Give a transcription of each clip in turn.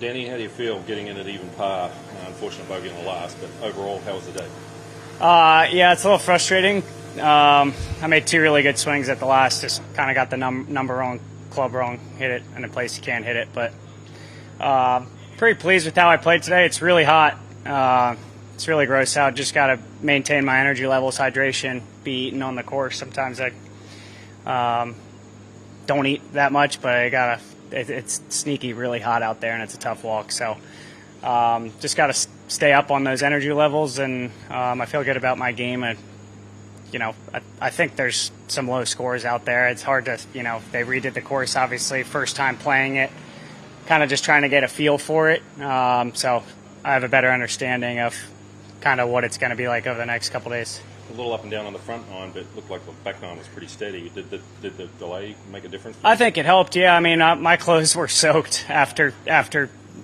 Denny, how do you feel getting in at even par? Unfortunate bogey in the last, but overall, how was the day? Yeah, it's a little frustrating. I made 2 really good swings at the last. Just kind of got the number wrong, club wrong, hit it in a place you can't hit it. But pretty pleased with how I played today. It's really hot. It's really gross out. Just got to maintain my energy levels, hydration, be eating on the course. Sometimes I don't eat that much, but I gotta. It's sneaky, really hot out there, and it's a tough walk. So just got to stay up on those energy levels, and I feel good about my game. And I think there's some low scores out there. It's hard to, they redid the course, obviously, first time playing it, kind of just trying to get a feel for it. So I have a better understanding of kind of what it's going to be like over the next couple days. A little up and down on the front nine, but it looked like the back nine was pretty steady. Did the delay make a difference? I think it helped, yeah. I mean, my clothes were soaked after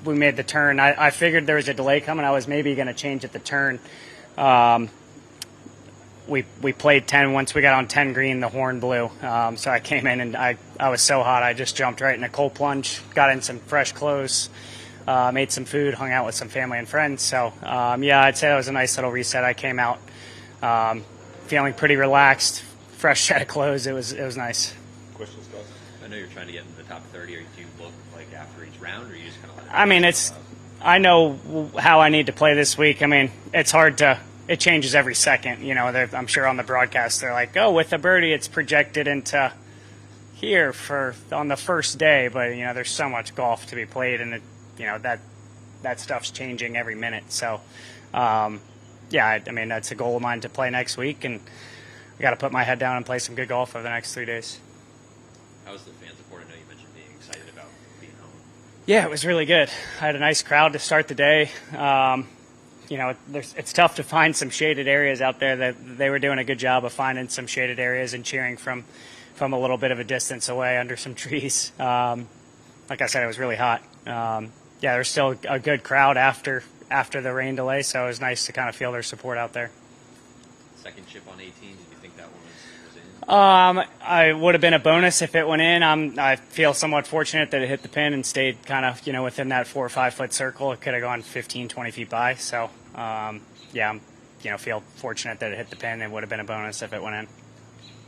we made the turn. I figured there was a delay coming. I was maybe going to change at the turn. We played 10. Once we got on 10 green, the horn blew. So I came in, and I was so hot, I just jumped right in a cold plunge, got in some fresh clothes, made some food, hung out with some family and friends. So, yeah, I'd say it was a nice little reset. I came out feeling pretty relaxed, fresh set of clothes. It was nice. Questions, guys? I know you're trying to get into the top 30. Do you look like after each round, or you just kind of let it I mean, I know how I need to play this week. I mean, it's hard to – it changes every second. I'm sure on the broadcast they're like, oh, with a birdie it's projected into here on the first day. But, there's so much golf to be played, and, that stuff's changing every minute. So, yeah, I mean, that's a goal of mine to play next week, and I got to put my head down and play some good golf over the next 3 days. How was the fan support? I know you mentioned being excited about being home. Yeah, it was really good. I had a nice crowd to start the day. It's tough to find some shaded areas out there. That they were doing a good job of finding some shaded areas and cheering from a little bit of a distance away under some trees. Like I said, it was really hot. Yeah, there's still a good crowd after the rain delay, so it was nice to kind of feel their support out there. Second chip on 18, did you think that one was in? I would have been a bonus if it went in. I feel somewhat fortunate that it hit the pin and stayed kind of, within that 4 or 5 foot circle. It could have gone 15, 20 feet by. So, yeah, feel fortunate that it hit the pin. It would have been a bonus if it went in.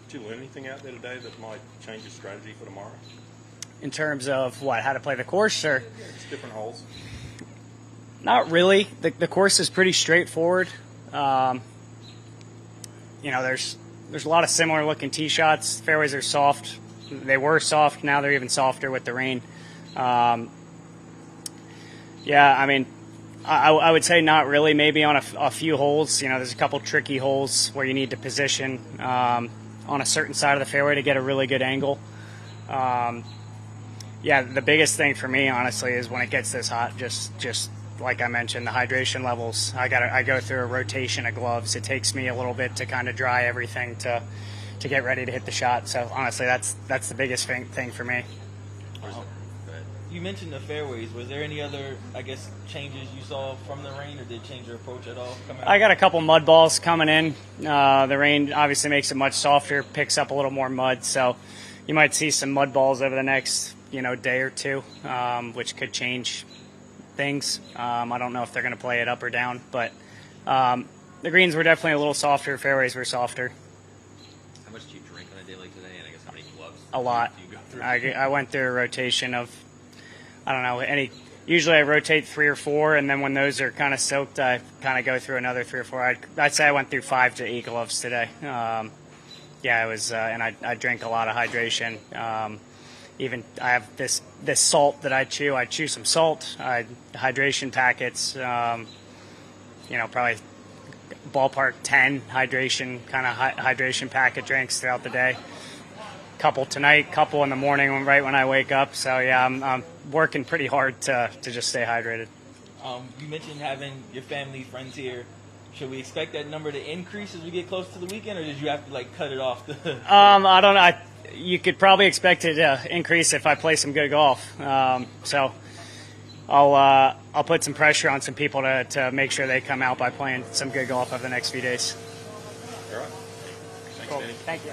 Did you learn anything out there today that might change your strategy for tomorrow? In terms of what, how to play the course, or? Yeah, just different holes. Not really. The course is pretty straightforward. There's a lot of similar looking tee shots. Fairways are soft. They were soft. Now they're even softer with the rain. Yeah, I mean, I would say not really. Maybe on a few holes. There's a couple tricky holes where you need to position on a certain side of the fairway to get a really good angle. Yeah, the biggest thing for me, honestly, is when it gets this hot, just like I mentioned, the hydration levels. I go through a rotation of gloves. It takes me a little bit to kind of dry everything to get ready to hit the shot. So honestly, that's the biggest thing for me. You mentioned the fairways. Was there any other, changes you saw from the rain, or did it change your approach at all? I got a couple mud balls coming in. The rain obviously makes it much softer, picks up a little more mud. So you might see some mud balls over the next day or two, which could change things. I don't know if they're going to play it up or down, but the greens were definitely a little softer. Fairways were softer. How much do you drink on a day like today, and I guess how many gloves? A lot. Do you go through? I went through a rotation of, I don't know, usually I rotate 3 or 4, and then when those are kind of soaked, I kind of go through another 3 or 4. I'd say I went through 5 to 8 gloves today. Yeah, it was, and I drink a lot of hydration. Even I have this salt that I chew. I chew some salt, hydration packets. Probably ballpark 10 hydration packet drinks throughout the day. Couple tonight, couple in the morning, right when I wake up. So yeah, I'm working pretty hard to just stay hydrated. You mentioned having your family, friends here. Should we expect that number to increase as we get close to the weekend, or did you have to cut it off? I don't know. You could probably expect it to increase if I play some good golf. So I'll put some pressure on some people to make sure they come out by playing some good golf over the next few days. All right. Thanks, Cool. Denny. Thank you.